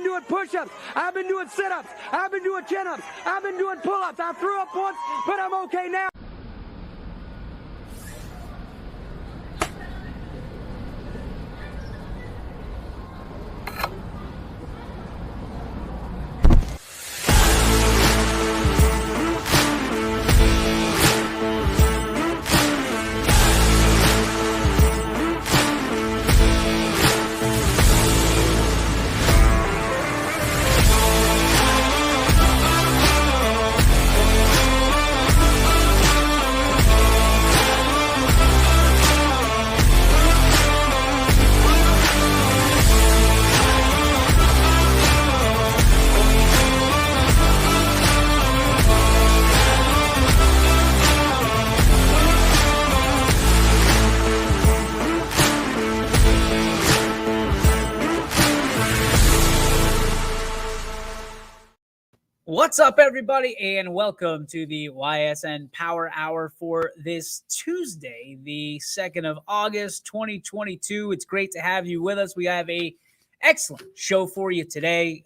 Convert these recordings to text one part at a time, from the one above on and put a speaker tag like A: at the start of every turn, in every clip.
A: been doing push-ups. I've been doing sit-ups. I've been doing chin-ups. I've been doing pull-ups. I threw up once, but I'm okay now.
B: What's up, everybody, and welcome to the Ysn Power Hour for this Tuesday, the 2nd of August, 2022. It's great to have you with us. We have a excellent show for you today.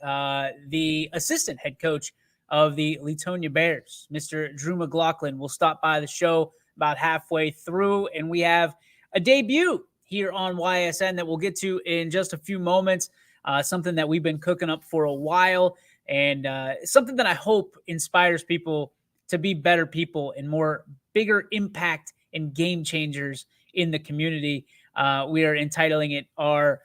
B: The assistant head coach of the Latonia Bears, Mr. Drew Mclaughlin, will stop by the show about halfway through, and we have a debut here on Ysn that we'll get to in just a few moments, something that we've been cooking up for a while. And something that I hope inspires people to be better people and more bigger impact and game changers in the community. We are entitling it our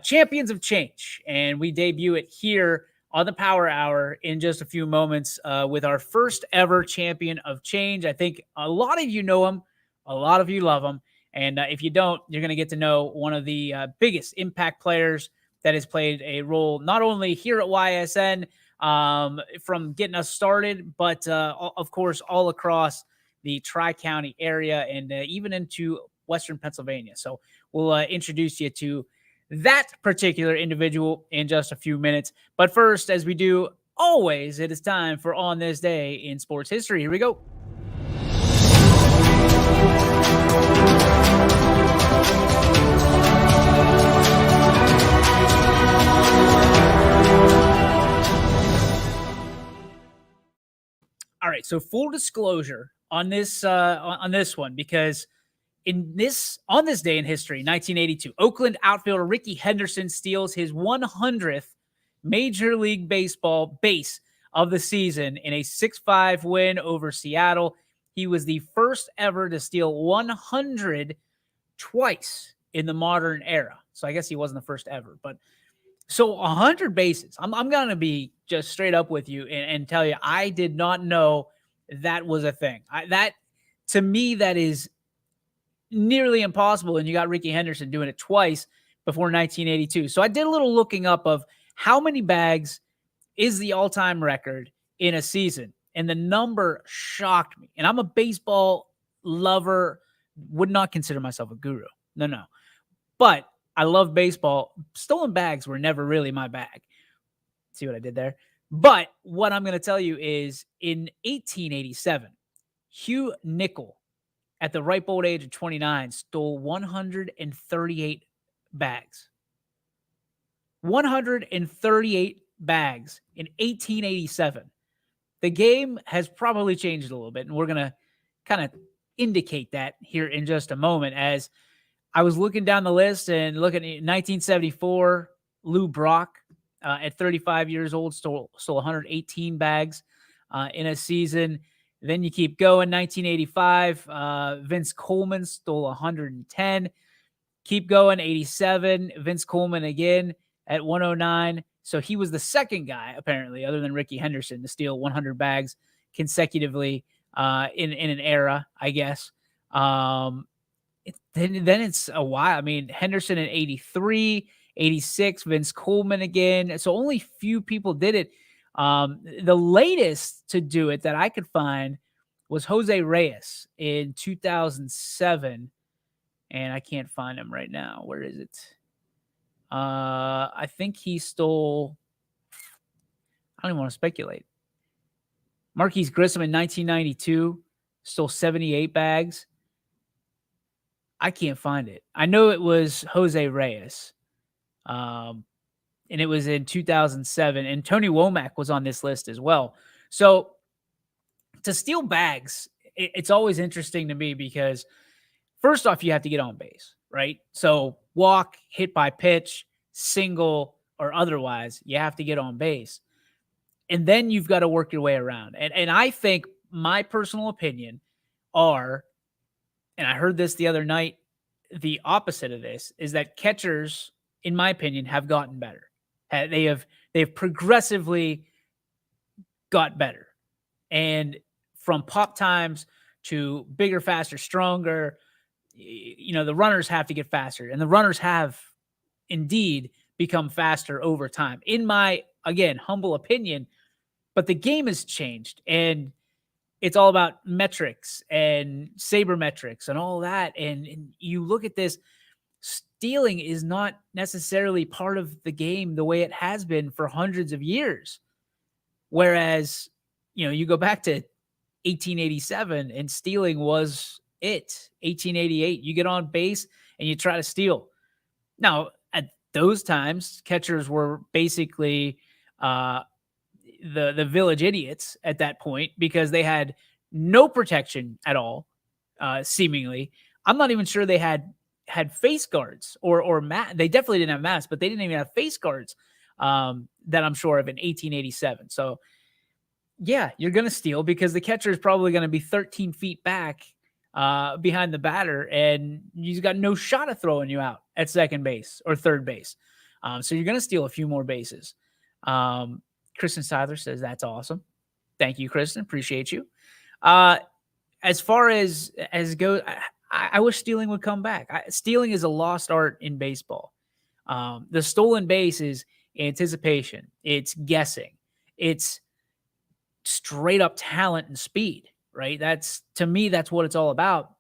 B: Champions of Change, and we debut it here on the Power Hour in just a few moments with our first ever Champion of Change. I think a lot of you know him, a lot of you love him, and if you don't, you're going to get to know one of the biggest impact players that has played a role not only here at YSN from getting us started, but of course all across the Tri-County area and even into Western Pennsylvania. So we'll introduce you to that particular individual in just a few minutes. But first, as we do always, it is time for On This Day in Sports History. Here we go. All right, so full disclosure on this one, because on this day in history, 1982, Oakland outfielder Rickey Henderson steals his 100th Major League Baseball base of the season in a 6-5 win over Seattle. He was the first ever to steal 100 twice in the modern era. So I guess he wasn't the first ever, but so 100 bases. I'm going to be just straight up with you and tell you, I did not know that was a thing. To me, that is nearly impossible. And you got Rickey Henderson doing it twice before 1982. So I did a little looking up of how many bags is the all-time record in a season. And the number shocked me. And I'm a baseball lover, would not consider myself a guru. No. But I love baseball. Stolen bags were never really my bag. See what I did there? But what I'm going to tell you is in 1887, Hugh Nickel, at the ripe old age of 29, stole 138 bags. 138 bags in 1887. The game has probably changed a little bit, and we're going to kind of indicate that here in just a moment. As I was looking down the list and looking at 1974, Lou Brock, at 35 years old, stole 118 bags in a season. Then you keep going. 1985, Vince Coleman stole 110. Keep going. 87, Vince Coleman again at 109. So he was the second guy, apparently, other than Rickey Henderson, to steal 100 bags consecutively in an era, I guess. Then it's a while. I mean, Henderson in 83, 86, Vince Coleman again. So only few people did it. The latest to do it that I could find was Jose Reyes in 2007. And I can't find him right now. Where is it? I think he stole, I don't even want to speculate. Marquise Grissom in 1992 stole 78 bags. I can't find it. I know it was Jose Reyes. and it was in 2007. And Tony Womack was on this list as well. So to steal bags, it's always interesting to me because first off, you have to get on base, right? So walk, hit by pitch, single, or otherwise, you have to get on base. And then you've got to work your way around. And I think my personal opinion are, and I heard this the other night, the opposite of this is that catchers, in my opinion, have gotten better. They've progressively got better. And from pop times to bigger, faster, stronger, the runners have to get faster, and the runners have indeed become faster over time, in my, again, humble opinion. But the game has changed, and it's all about metrics and sabermetrics and all that. And you look at this, stealing is not necessarily part of the game the way it has been for hundreds of years. Whereas, you go back to 1887 and stealing was it. 1888, you get on base and you try to steal. Now, at those times, catchers were basically the village idiots at that point because they had no protection at all, seemingly. I'm not even sure they had face guards or they definitely didn't have masks, but they didn't even have face guards that I'm sure of in 1887. So yeah, you're going to steal because the catcher is probably going to be 13 feet back behind the batter, and he's got no shot of throwing you out at second base or third base. So you're going to steal a few more bases. Kristen Seiler says, that's awesome. Thank you, Kristen. Appreciate you. As far as goes, I wish stealing would come back. Stealing is a lost art in baseball. The stolen base is anticipation. It's guessing. It's straight up talent and speed, right? To me, that's what it's all about.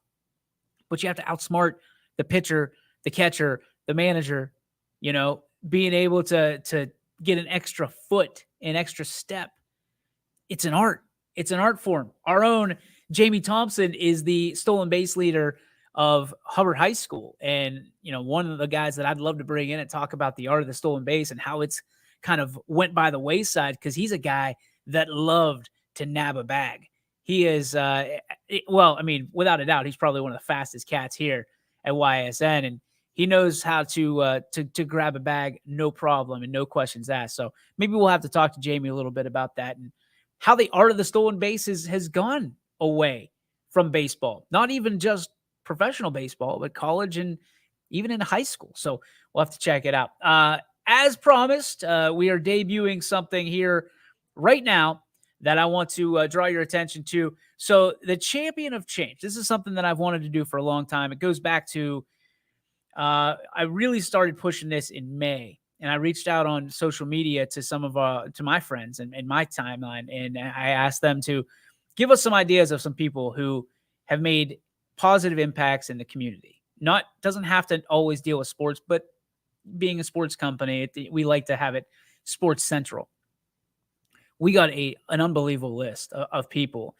B: But you have to outsmart the pitcher, the catcher, the manager, being able to get an extra foot, an extra step. It's an art. It's an art form. Our own Jamie Thompson is the stolen base leader of Hubbard High School. And, one of the guys that I'd love to bring in and talk about the art of the stolen base and how it's kind of went by the wayside, because he's a guy that loved to nab a bag. He is, without a doubt, he's probably one of the fastest cats here at YSN, and he knows how to grab a bag, no problem, and no questions asked. So maybe we'll have to talk to Jamie a little bit about that and how the art of the stolen base has gone away from baseball, not even just professional baseball, but college and even in high school. So we'll have to check it out. As promised, we are debuting something here right now that I want to draw your attention to. So the Champion of Change, this is something that I've wanted to do for a long time. It goes back to, I really started pushing this in May, and I reached out on social media to some of to my friends and my timeline. And I asked them to give us some ideas of some people who have made positive impacts in the community. Doesn't have to always deal with sports, but being a sports company, we like to have it sports central. We got an unbelievable list of people,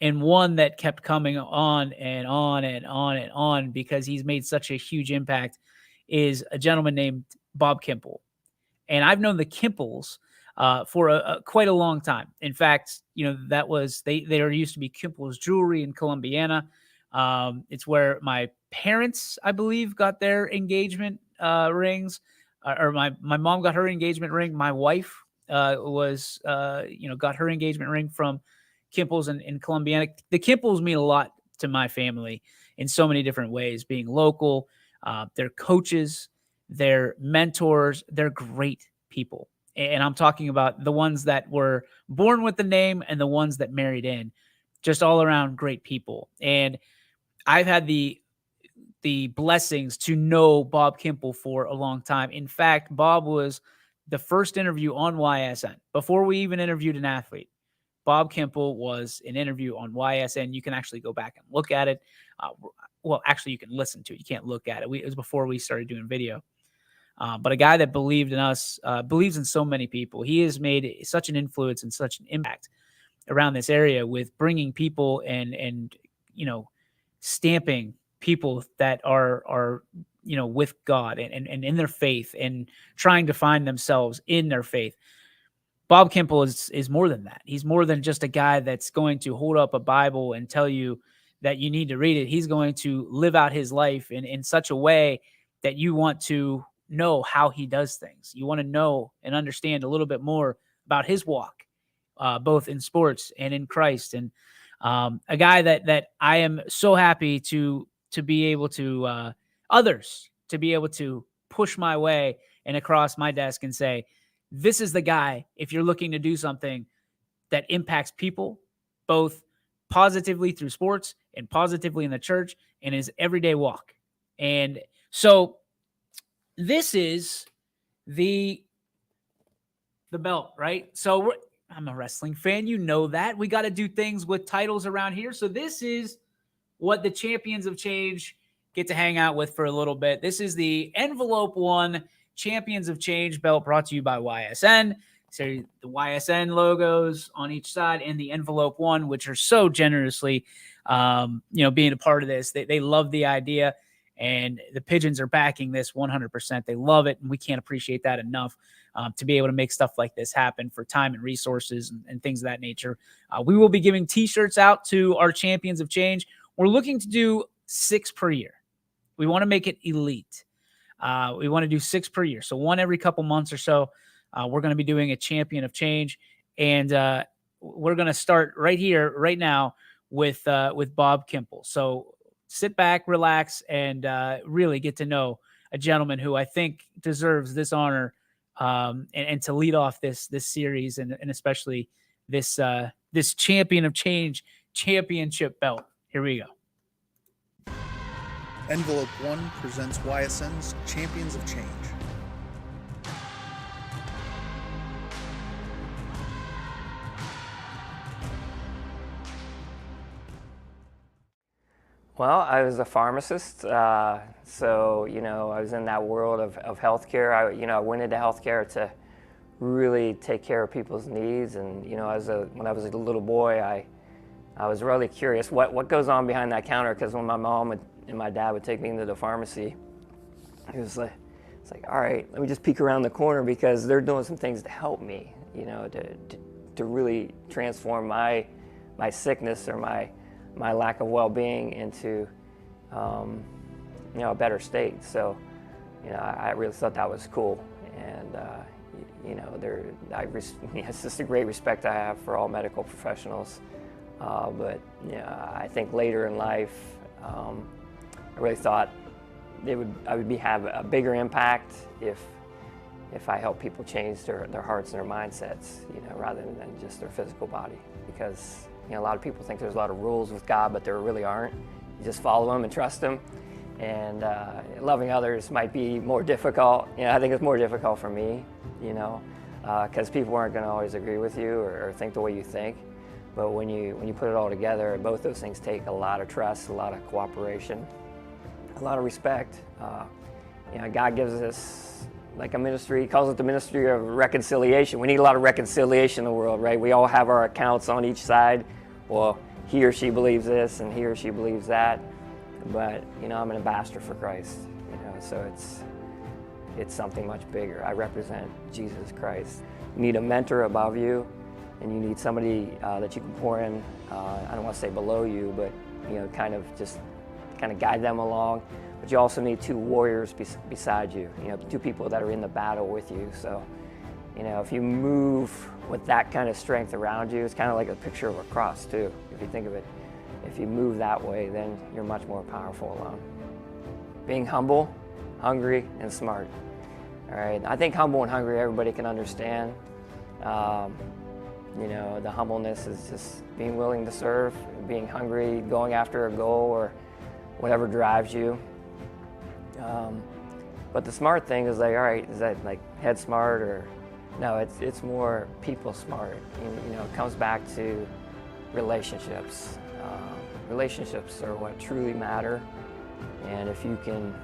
B: and one that kept coming on and on and on and on because he's made such a huge impact is a gentleman named Bob Kimple. And I've known the Kimples for quite a long time. In fact, that was, there used to be Kimple's Jewelry in Columbiana. It's where my parents, I believe, got their engagement rings, or my mom got her engagement ring. My wife got her engagement ring from Kimple's in Columbiana. The Kimples mean a lot to my family in so many different ways, being local, they're coaches, they're mentors, they're great people. And I'm talking about the ones that were born with the name and the ones that married in, just all around great people. And I've had the blessings to know Bob Kimple for a long time. In fact, Bob was the first interview on YSN. Before we even interviewed an athlete, Bob Kimple was an interview on YSN. You can actually go back and look at it. Actually, you can listen to it. You can't look at it. It was before we started doing video. But a guy that believed in us, believes in so many people. He has made such an influence and such an impact around this area with bringing people and stamping people that are with God and in their faith and trying to find themselves in their faith. Bob Kimple is more than that. He's more than just a guy that's going to hold up a Bible and tell you that you need to read it. He's going to live out his life in such a way that you want to know how he does things. You want to know and understand a little bit more about his walk, both in sports and in Christ. And a guy that I am so happy to be able to others to be able to push my way and across my desk and say, this is the guy, if you're looking to do something that impacts people, both positively through sports and positively in the church and his everyday walk. And so this is the belt, right? So I'm a wrestling fan. You know that. We got to do things with titles around here. So this is what the Champions of Change get to hang out with for a little bit. This is the Envelope 1 Champions of Change belt brought to you by YSN. So the YSN logos on each side and the Envelope 1, which are so generously, being a part of this. They love the idea, and the Pigeons are backing this 100%. They love it, and we can't appreciate that enough to be able to make stuff like this happen for time and resources and things of that nature. We will be giving T-shirts out to our Champions of Change. We're looking to do 6 per year. We want to make it elite. We want to do 6 per year. So one every couple months or so. We're going to be doing a Champion of Change, and we're going to start right here, right now, with Bob Kimple. So sit back, relax, and really get to know a gentleman who I think deserves this honor and to lead off this series and especially this Champion of Change championship belt. Here we go.
C: Envelope 1 presents YSN's Champions of Change.
D: Well, I was a pharmacist, so I was in that world of healthcare. I went into healthcare to really take care of people's needs, and when I was a little boy, I was really curious what goes on behind that counter. Because when my mom and my dad would take me into the pharmacy, it's like, all right, let me just peek around the corner because they're doing some things to help me, to really transform my sickness or my lack of well-being into, a better state. So, I really thought that was cool. And, it's just a great respect I have for all medical professionals. But I think later in life, I really thought I would have a bigger impact if I help people change their hearts and their mindsets, rather than just their physical body. Because a lot of people think there's a lot of rules with God, but there really aren't. You just follow them and trust them. And loving others might be more difficult. I think it's more difficult for me, because people aren't going to always agree with you or think the way you think. But when you put it all together, both those things take a lot of trust, a lot of cooperation, a lot of respect. God gives us like a ministry. He calls it the ministry of reconciliation. We need a lot of reconciliation in the world, right? We all have our accounts on each side. Well, he or she believes this and he or she believes that. But, I'm an ambassador for Christ, so it's something much bigger. I represent Jesus Christ. You need a mentor above you, and you need somebody that you can pour in, I don't want to say below you, but, kind of guide them along. But you also need 2 warriors beside you, 2 people that are in the battle with you. So, if you move with that kind of strength around you, it's kind of like a picture of a cross too, if you think of it. If you move that way, then you're much more powerful alone. Being humble, hungry, and smart. All right, I think humble and hungry, everybody can understand. The humbleness is just being willing to serve, being hungry, going after a goal or whatever drives you. But the smart thing is all right, is that like head smart or, no, it's more people smart. It comes back to relationships. Relationships are what truly matter. And if you can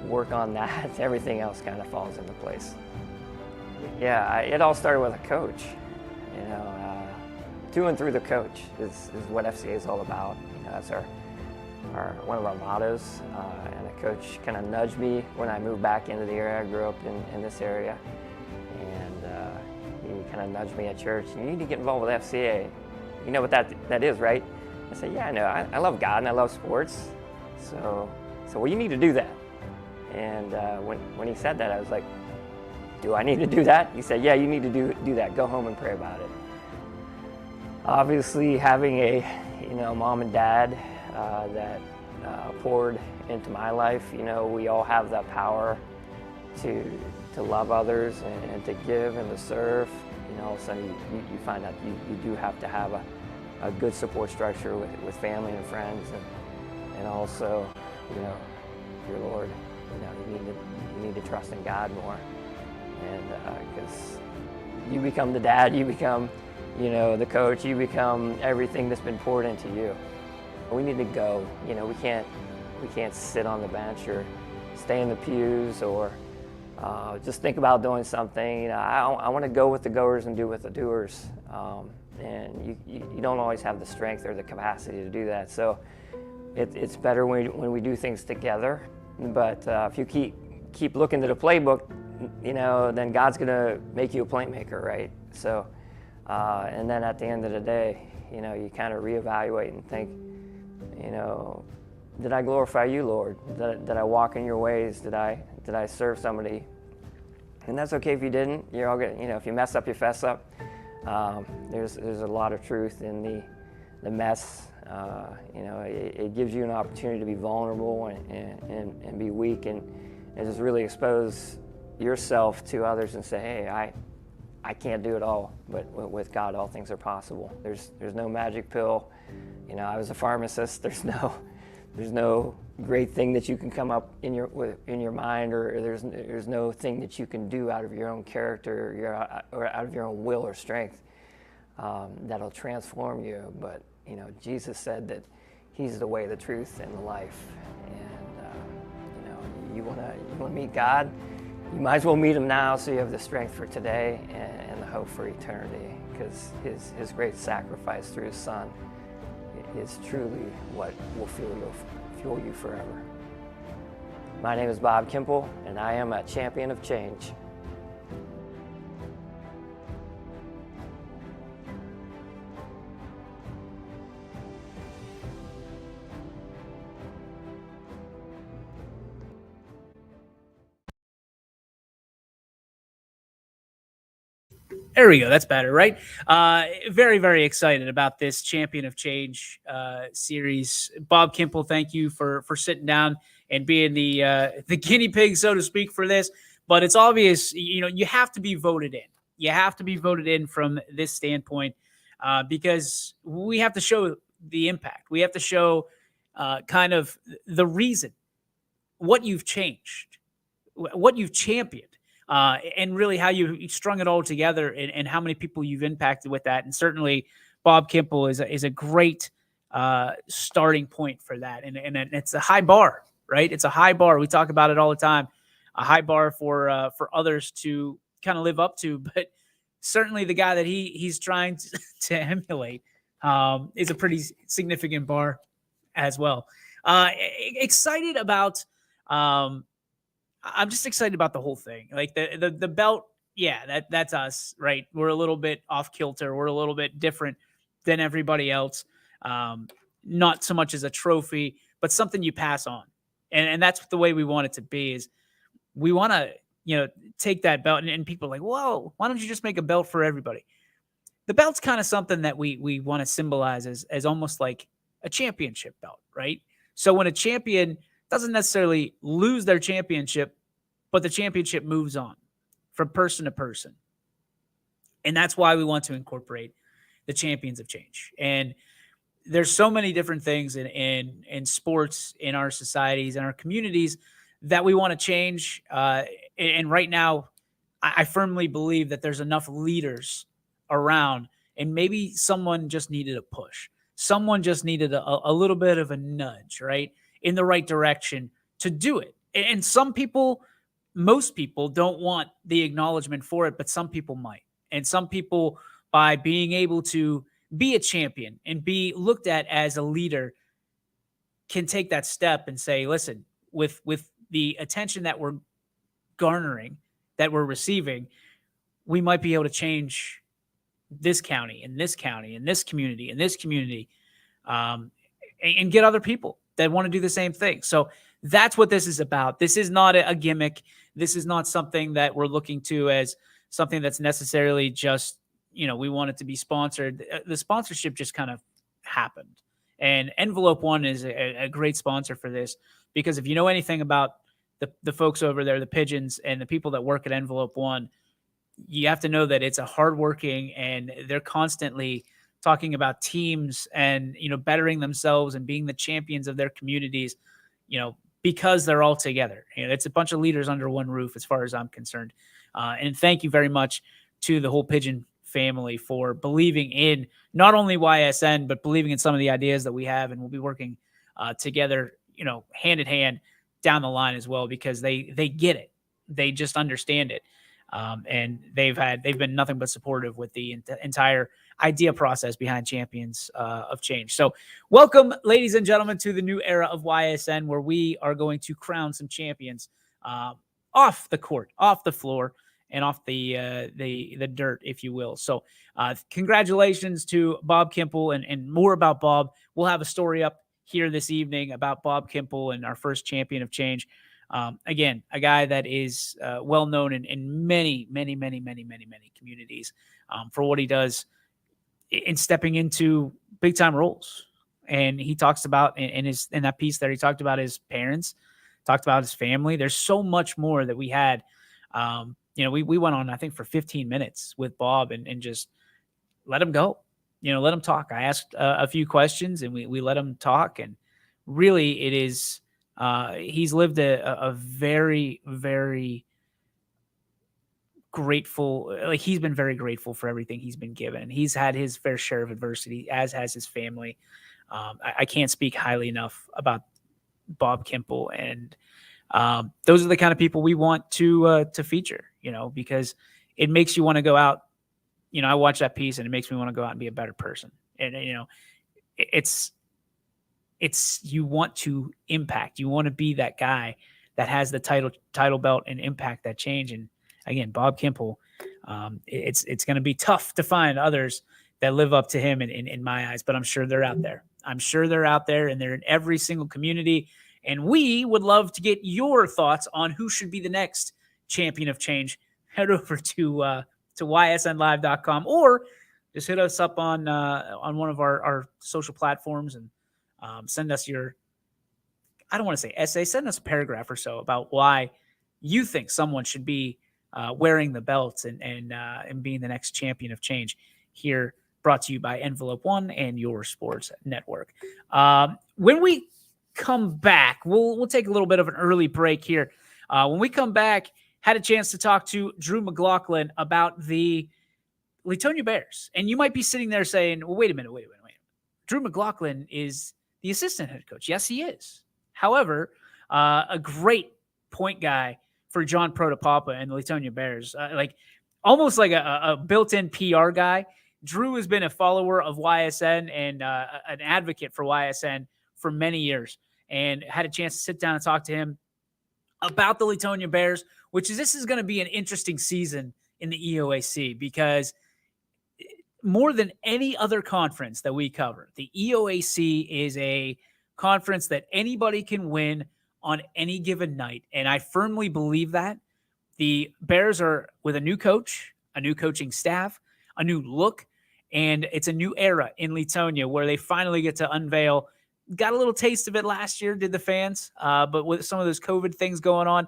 D: work on that, everything else kind of falls into place. Yeah, it all started with a coach. To and through the coach is what FCA is all about. That's one of our mottos, and a coach kind of nudged me when I moved back into the area. I grew up in this area, and he kind of nudged me at church. You need to get involved with FCA. You know what that is, right? I said, yeah, I know. I love God and I love sports. So well, you need to do that. And when he said that, I was like, do I need to do that? He said, yeah, you need to do that. Go home and pray about it. Obviously, having a mom and dad that poured into my life, we all have that power to love others and to give and to serve. All of a sudden you find out you do have to have a good support structure with family and friends, and also your Lord. You need to trust in God more, and because you become the dad, you become the coach, you become everything that's been poured into you. We need to go. We can't sit on the bench or stay in the pews or just think about doing something. I want to go with the goers and do with the doers. And you don't always have the strength or the capacity to do that. So it's better when we do things together. But if you keep looking to the playbook, then God's going to make you a playmaker, right? So, and then at the end of the day, you kind of reevaluate and think, did I glorify you, Lord? Did I walk in your ways? Did I serve somebody? And that's okay if you didn't. You're all good. If you mess up, you fess up. There's a lot of truth in the mess. It gives you an opportunity to be vulnerable and be weak and just really expose yourself to others and say, hey, I can't do it all, but with God, all things are possible. There's no magic pill. I was a pharmacist. There's no great thing that you can come up in your mind, or there's no thing that you can do out of your own character or out of your own will or strength that'll transform you. But Jesus said that He's the way, the truth, and the life. And you want to meet God, you might as well meet Him now, so you have the strength for today and the hope for eternity, because His great sacrifice through His Son is truly what will fuel you forever. My name is Bob Kimple, and I am a champion of change.
B: There we go. That's better, right? Very, very excited about this Champion of Change series. Bob Kimple, thank you for sitting down and being the guinea pig, so to speak, for this. But it's obvious, you have to be voted in. You have to be voted in from this standpoint because we have to show the impact. We have to show kind of the reason, what you've changed, what you've championed. And really how you strung it all together and how many people you've impacted with that. And certainly Bob Kimple is a great starting point for that. And it's a high bar, right? It's a high bar. We talk about it all the time, a high bar for others to kind of live up to. But certainly the guy that he's trying to emulate is a pretty significant bar as well. Excited about I'm just excited about the whole thing. Like the belt, yeah, that's us, right? We're a little bit off kilter. We're a little bit different than everybody else. Not so much as a trophy, but something you pass on. And that's the way we want it to be, is we want to, take that belt and people are like, whoa, why don't you just make a belt for everybody? The belt's kind of something that we want to symbolize as almost like a championship belt, right? So when a champion doesn't necessarily lose their championship, but the championship moves on from person to person. And that's why we want to incorporate the champions of change. And there's so many different things in sports, in our societies, in our communities that we want to change. And right now, I firmly believe that there's enough leaders around, and maybe someone just needed a push. Someone just needed a little bit of a nudge, right, in the right direction to do it. And some people, most people don't want the acknowledgement for it, but some people might. And some people, by being able to be a champion and be looked at as a leader, can take that step and say, listen, with the attention that we're garnering, that we're receiving, we might be able to change this county and this county and this community and this community, and get other people that want to do the same thing. So that's what this is about. This is not a gimmick. This is not something that we're looking to as something that's necessarily just, we want it to be sponsored. The sponsorship just kind of happened. And Envelope One is a great sponsor for this, because if you know anything about the folks over there, the Pigeons and the people that work at Envelope One, you have to know that it's a hardworking, and they're constantly talking about teams and, bettering themselves and being the champions of their communities, because they're all together. It's a bunch of leaders under one roof as far as I'm concerned. And thank you very much to the whole Pigeon family for believing in not only YSN, but believing in some of the ideas that we have. And we'll be working together, hand in hand down the line as well, because they get it. They just understand it. And they've been nothing but supportive with the entire idea process behind Champions of Change. So welcome, ladies and gentlemen, to the new era of YSN, where we are going to crown some champions off the court, off the floor, and off the dirt, if you will. So congratulations to Bob Kimple, and more about Bob. We'll have a story up here this evening about Bob Kimple and our first champion of change. Again, a guy that is well known in many communities for what he does in stepping into big time roles. And he talks about in that piece there, he talked about his parents, talked about his family. There's so much more that we had. We went on, I think, for 15 minutes with Bob and just let him go, let him talk. I asked a few questions, and we let him talk. And really it is, he's lived a very, very grateful. Like, he's been very grateful for everything he's been given. He's had his fair share of adversity, as has his family. I can't speak highly enough about Bob Kimple, and those are the kind of people we want to feature, because it makes you want to go out. I watch that piece, and it makes me want to go out and be a better person. And, it's you want to impact. You want to be that guy that has the title belt and impact that change. And again, Bob Kimple, it's going to be tough to find others that live up to him in my eyes, but I'm sure they're out there. I'm sure they're out there, and they're in every single community. And we would love to get your thoughts on who should be the next champion of change. Head over to ysnlive.com, or just hit us up on one of our social platforms, and send us your, I don't want to say essay, send us a paragraph or so about why you think someone should be wearing the belts and being the next champion of change. Here, brought to you by Envelope One and your sports network. When we come back, we'll take a little bit of an early break here. When we come back, had a chance to talk to Drew Mclaughlin about the Latonia Bears. And you might be sitting there saying, well, wait a minute. Drew Mclaughlin is the assistant head coach. Yes, he is. However, a great point guy for John Protopapa and the Latonia Bears. Almost like a built-in PR guy. Drew has been a follower of YSN and an advocate for YSN for many years, and had a chance to sit down and talk to him about the Latonia Bears, this is going to be an interesting season in the EOAC, because more than any other conference that we cover, the EOAC is a conference that anybody can win on any given night. And I firmly believe that. The Bears are with a new coach, a new coaching staff, a new look, and it's a new era in Latonia where they finally get to unveil. Got a little taste of it last year, did the fans, but with some of those COVID things going on,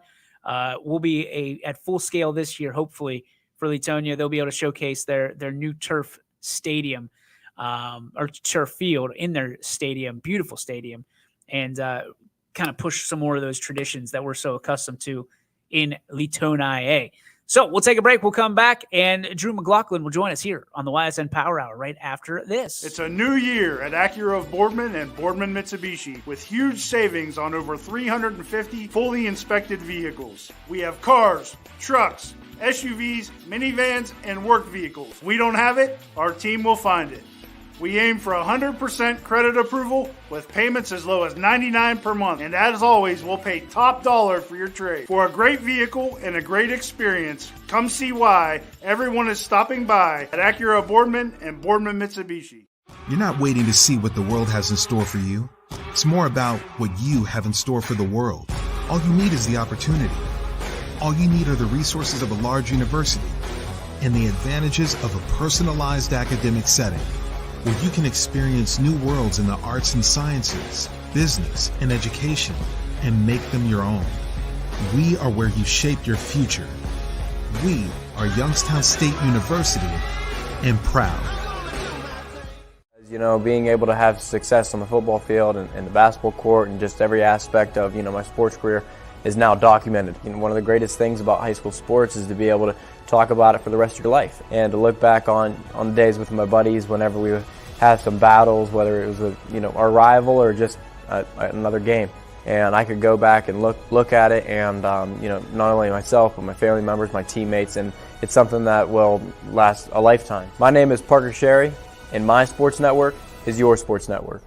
B: we'll be at full scale this year, hopefully, for Latonia. They'll be able to showcase their new turf stadium, or turf field in their stadium, beautiful stadium, and kind of push some more of those traditions that we're so accustomed to in Latonia. So we'll take a break. We'll come back, and Drew Mclaughlin will join us here on the YSN Power Hour right after this.
E: It's a new year at Acura of Boardman and Boardman Mitsubishi with huge savings on over 350 fully inspected vehicles. We have cars, trucks, SUVs, minivans, and work vehicles. We don't have it, our team will find it. We aim for 100% credit approval with payments as low as $99 per month. And as always, we'll pay top dollar for your trade. For a great vehicle and a great experience, come see why everyone is stopping by at Acura Boardman and Boardman Mitsubishi.
F: You're not waiting to see what the world has in store for you. It's more about what you have in store for the world. All you need is the opportunity. All you need are the resources of a large university and the advantages of a personalized academic setting, where you can experience new worlds in the arts and sciences, business, and education, and make them your own. We are where you shape your future. We are Youngstown State University, and proud.
G: You know, being able to have success on the football field and the basketball court and just every aspect of, my sports career is now documented. One of the greatest things about high school sports is to be able to talk about it for the rest of your life and to look back on the days with my buddies whenever we had some battles, whether it was with, our rival or just another game. And I could go back and look at it and, not only myself, but my family members, my teammates, and it's something that will last a lifetime. My name is Parker Sherry, and my sports network is your sports network.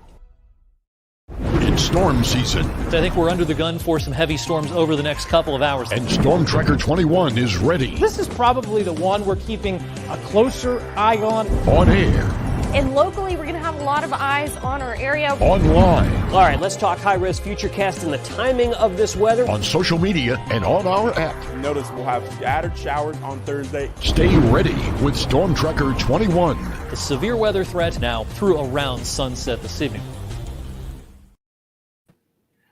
H: It's storm season.
I: I think we're under the gun for some heavy storms over the next couple of hours.
H: And Storm Tracker 21 is ready.
J: This is probably the one we're keeping a closer eye on.
H: On air.
K: And locally, we're going to have a lot of eyes on our area.
H: Online.
J: All right, let's talk high-risk futurecast and the timing of this weather.
H: On social media and on our app.
L: Notice we'll have scattered showers on Thursday.
H: Stay ready with Storm Tracker 21.
I: The severe weather threat now through around sunset this evening.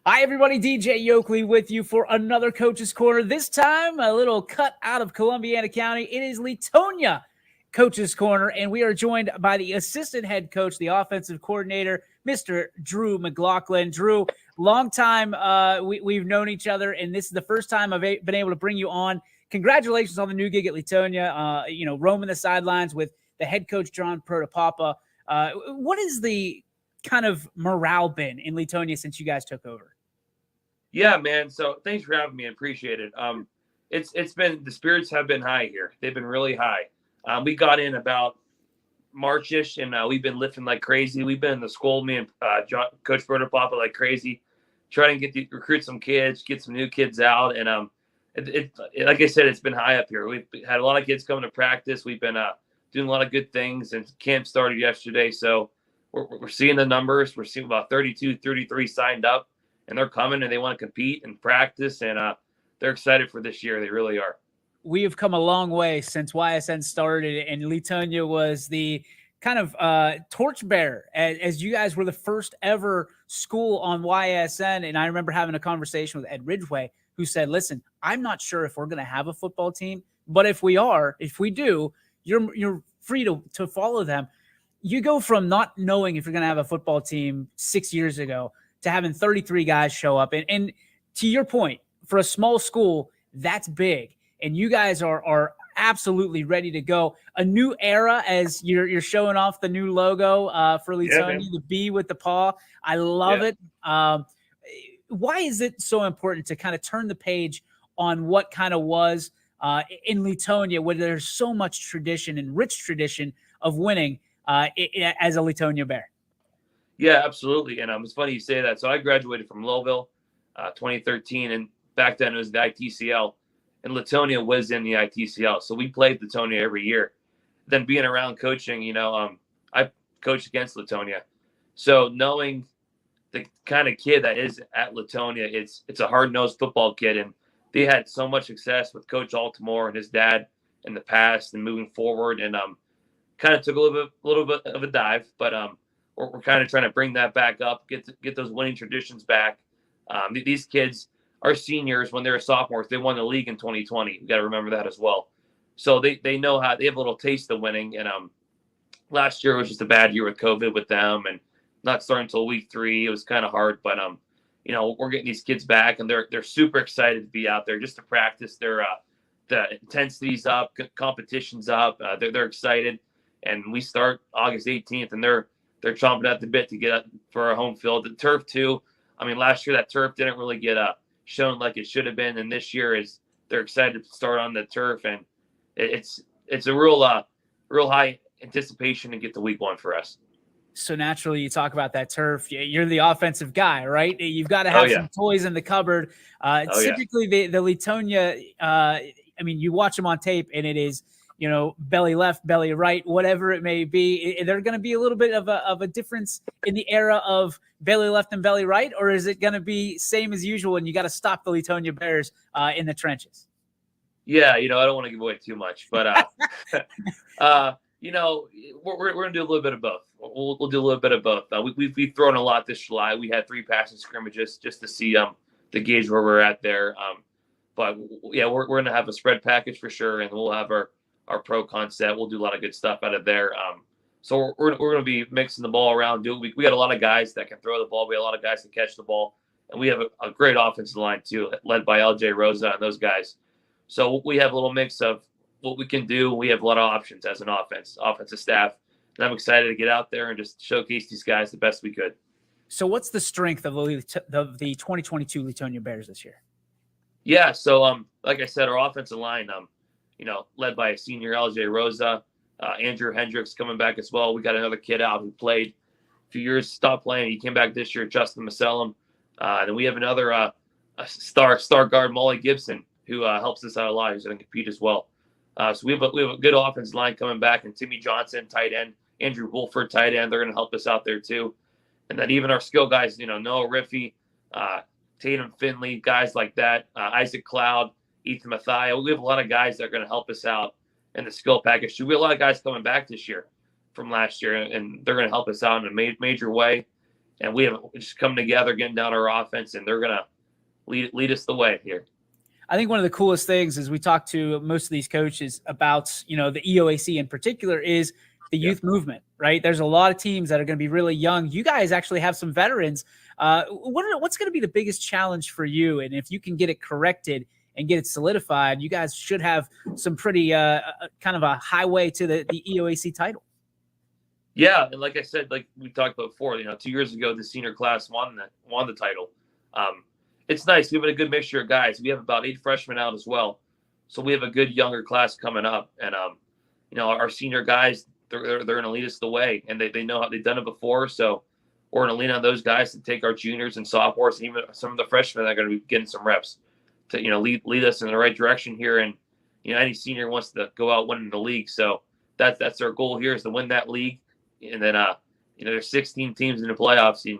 B: Hi, everybody. DJ Yoakley with you for another Coach's Corner. This time, a little cut out of Columbiana County. It is Latonia Coach's Corner, and we are joined by the assistant head coach, the offensive coordinator, Mr. Drew Mclaughlin. Drew, long time we've known each other, and this is the first time I've been able to bring you on. Congratulations on the new gig at Latonia, roaming the sidelines with the head coach, John Protopapa. What is the kind of morale been in Latonia since you guys took over?
M: Yeah, man. So thanks for having me. I appreciate it. It's been, the spirits have been high here. They've been really high. We got in about March-ish, and we've been lifting like crazy. We've been in the school, me and Coach Protopapa, like crazy, trying to recruit some kids, get some new kids out. And like I said, it's been high up here. We've had a lot of kids coming to practice. We've been doing a lot of good things, and camp started yesterday. So we're seeing the numbers. We're seeing about 32, 33 signed up, and they're coming and they want to compete and practice, and they're excited for this year. They really are.
B: We have come a long way since YSN started, and Latonia was the kind of torchbearer as you guys were the first ever school on YSN. And I remember having a conversation with Ed Ridgway, who said, listen, I'm not sure if we're going to have a football team, but if we do, you're free to follow them. You go from not knowing if you're going to have a football team 6 years ago to having 33 guys show up. And to your point, for a small school, that's big. And you guys are absolutely ready to go. A new era as you're showing off the new logo for Latonia, the B with the paw. I love it. Why is it so important to kind of turn the page on what kind of was in Latonia, where there's so much tradition and rich tradition of winning as a Latonia Bear?
M: Yeah, absolutely. And it's funny you say that. So I graduated from Lowville 2013, and back then it was the ITCL. And Latonia was in the ITCL. So we played Latonia every year. Then being around coaching, I coached against Latonia. So knowing the kind of kid that is at Latonia, it's a hard-nosed football kid. And they had so much success with Coach Altamore and his dad in the past and moving forward. And kind of took a little bit of a dive. But we're kind of trying to bring that back up, get those winning traditions back. These kids are seniors. When they're sophomores, they won the league in 2020. You got to remember that as well. So they know how, they have a little taste of winning. And last year was just a bad year with COVID with them and not starting until week 3. It was kind of hard, but we're getting these kids back, and they're super excited to be out there just to practice. The intensity's up, competition's up. They're excited, and we start August 18th, and they're chomping at the bit to get up for our home field. The turf too. I mean, last year that turf didn't really get shown like it should have been, and this year they're excited to start on the turf, and it's a real high anticipation to get to week 1 for us.
B: So naturally, you talk about that turf. You're the offensive guy, right? You've got to have some toys in the cupboard. Typically, the Letonia. I mean, you watch them on tape, and it is, belly left, belly right, whatever it may be. They're going to be a little bit of a difference in the era of belly left and belly right, or is it going to be same as usual, and you got to stop the Letonia Bears in the trenches?
M: Yeah, I don't want to give away too much, but we're going to do a little bit of both. We'll do a little bit of both. We've thrown a lot this July. We had 3 passing scrimmages just to see the gauge where we're at there. But yeah, we're going to have a spread package for sure, and we'll have our pro concept. We'll do a lot of good stuff out of there. So we're going to be mixing the ball around. We got a lot of guys that can throw the ball. We have a lot of guys that catch the ball, and we have a great offensive line too, led by LJ Rosa and those guys. So we have a little mix of what we can do. We have a lot of options as an offensive staff. And I'm excited to get out there and just showcase these guys the best we could.
B: So what's the strength of the 2022 Letonia Bears this year?
M: Yeah, so like I said, our offensive line, led by a senior LJ Rosa, Andrew Hendricks coming back as well. We got another kid out who played a few years, stopped playing. He came back this year, Justin Masellam. And we have another a star guard, Molly Gibson, who helps us out a lot. He's going to compete as well. So we have a good offensive line coming back, and Timmy Johnson, tight end, Andrew Wolford, tight end. They're going to help us out there too. And then even our skill guys, Noah Riffey, Tatum Finley, guys like that, Isaac Cloud, Ethan Mathia. We have a lot of guys that are going to help us out in the skill package. So we have a lot of guys coming back this year from last year, and they're going to help us out in a major way. And we have just come together, getting down our offense, and they're going to lead us the way here.
B: I think one of the coolest things is we talk to most of these coaches about, the EOAC in particular is the youth movement, right? There's a lot of teams that are going to be really young. You guys actually have some veterans. What's going to be the biggest challenge for you? And if you can get it corrected and get it solidified, you guys should have some pretty kind of a highway to the EOAC title.
M: Yeah, and like I said, like we talked about before, 2 years ago, the senior class won the title. It's nice. We have a good mixture of guys. We have about 8 freshmen out as well, so we have a good younger class coming up. And our senior guys, they're going to lead us the way, and they know how they've done it before. So we're going to lean on those guys to take our juniors and sophomores, and even some of the freshmen that are going to be getting some reps to lead us in the right direction here. And any senior wants to go out winning the league, so that's our goal here, is to win that league. And then there's 16 teams in the playoffs, and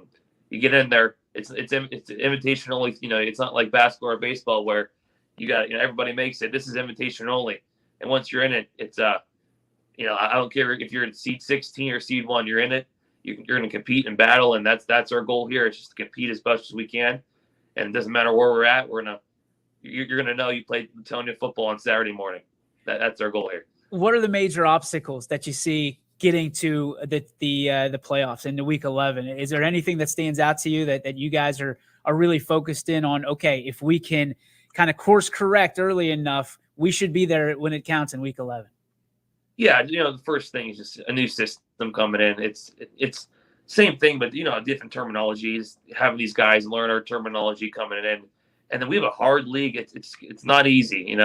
M: you get in there. It's invitation only. It's not like basketball or baseball where you got everybody makes it. This is invitation only, and once you're in it, it's I don't care if you're in seed 16 or seed 1, you're in it. You're going to compete and battle, and that's our goal here. It's just to compete as much as we can, and it doesn't matter where we're at. You're gonna know you played Letonia football on Saturday morning. That's our goal here.
B: What are the major obstacles that you see getting to the playoffs into week 11? Is there anything that stands out to you that you guys are really focused in on? Okay, if we can kind of course correct early enough, we should be there when it counts in week 11.
M: Yeah, the first thing is just a new system coming in. It's same thing, but different terminologies. Having these guys learn our terminology coming in, and then we have a hard league. It's not easy.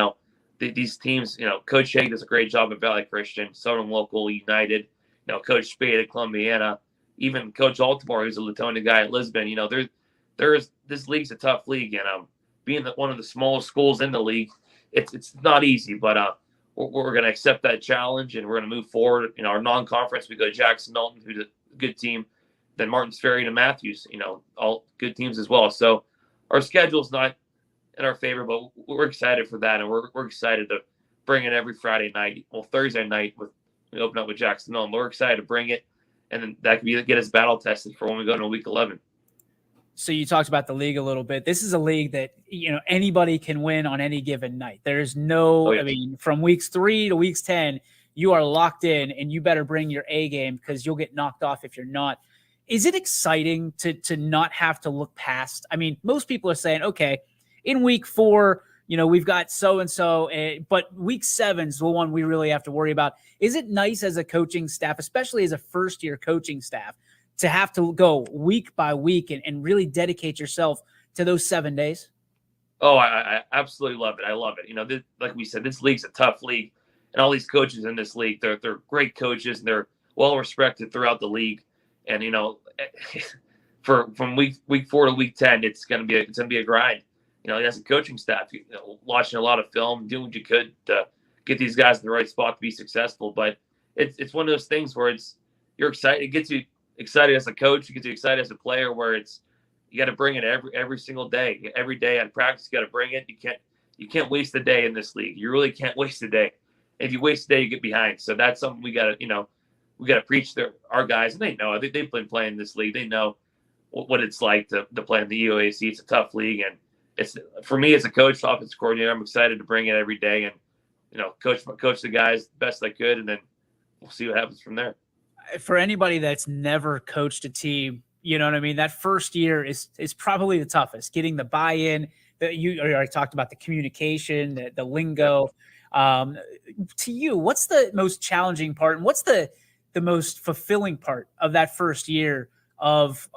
M: These teams, Coach Haig does a great job at Valley Christian, Southern Local, United, Coach Spade at Columbiana, even Coach Altamore, who's a Letonia guy at Lisbon. This league's a tough league, and being one of the smallest schools in the league, it's not easy, but we're going to accept that challenge, and we're going to move forward. Our non-conference, we go to Jackson Milton, who's a good team, then Martins Ferry to Matthews, all good teams as well. So our schedule's not in our favor, but we're excited for that, and we're excited to bring it every Friday night. Well, Thursday night we open up with Jackson Milton. We're excited to bring it, and then that could get us battle tested for when we go into week 11.
B: So you talked about the league a little bit. This is a league that anybody can win on any given night. There's no, from weeks 3 to weeks 10, you are locked in, and you better bring your A game because you'll get knocked off if you're not. Is it exciting to not have to look past? I mean, most people are saying, okay, in week 4, we've got so-and-so, but week 7 is the one we really have to worry about. Is it nice as a coaching staff, especially as a first-year coaching staff, to have to go week by week and really dedicate yourself to those 7 days?
M: Oh, I absolutely love it. I love it. Like we said, this league's a tough league, and all these coaches in this league, they're great coaches, and they're well-respected throughout the league. And from week 4 to week 10, it's gonna be a grind. As a coaching staff, watching a lot of film, doing what you could to get these guys in the right spot to be successful. But it's one of those things where you're excited. It gets you excited as a coach. It gets you excited as a player. Where you got to bring it every single day. Every day at practice, you got to bring it. You can't waste a day in this league. You really can't waste a day. If you waste a day, you get behind. So that's something we got to preach to our guys, and they know. They've been playing this league. They know what it's like to play in the EOAC. It's a tough league, and it's, for me as a coach, offensive coordinator, I'm excited to bring it every day and coach the guys the best I could, and then we'll see what happens from there.
B: For anybody that's never coached a team, you know what I mean? That first year is probably the toughest. Getting the buy-in. You already talked about the communication, the lingo. To you, what's the most challenging part, and what's the most fulfilling part of that first year of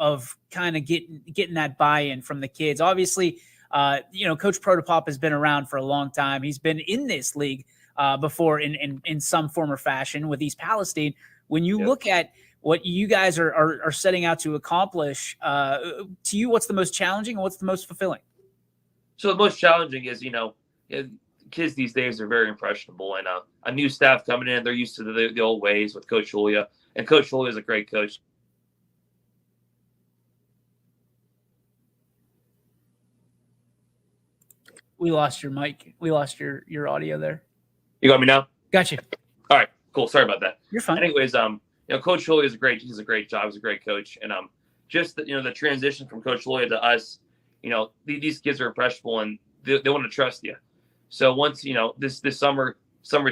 B: kind of getting that buy-in from the kids? Obviously, Coach Protopop has been around for a long time. He's been in this league before in some form or fashion with East Palestine. When you look at what you guys are setting out to accomplish, to you, what's the most challenging and what's the most fulfilling?
M: So the most challenging is, kids these days are very impressionable, and a new staff coming in, they're used to the old ways with Coach Julia, and Coach Julia is a great coach.
B: We lost your mic. We lost your audio there.
M: You got me now?
B: Got you.
M: All right, cool. Sorry about that.
B: You're fine.
M: Anyways, Coach Julia is he's a great job. He's a great coach, and just the transition from Coach Julia to us, these kids are impressionable, and they want to trust you. So once this summer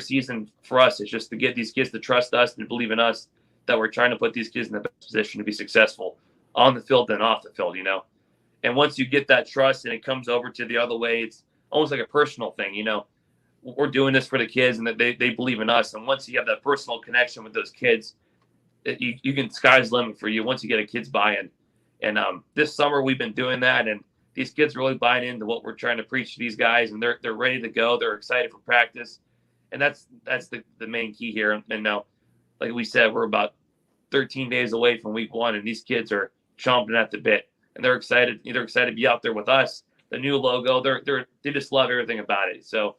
M: season for us is just to get these kids to trust us and believe in us, that we're trying to put these kids in the best position to be successful on the field and off the field. And once you get that trust and it comes over to the other way, it's almost like a personal thing. We're doing this for the kids, and that they believe in us. And once you have that personal connection with those kids, you can, sky's the limit for you once you get a kid's buy-in. And this summer we've been doing that, and these kids are really buying into what we're trying to preach to these guys, and they're ready to go. They're excited for practice, and that's the main key here. And now, like we said, we're about 13 days away from week 1, and these kids are chomping at the bit, and they're excited. They're excited to be out there with us. The new logo, they just love everything about it. So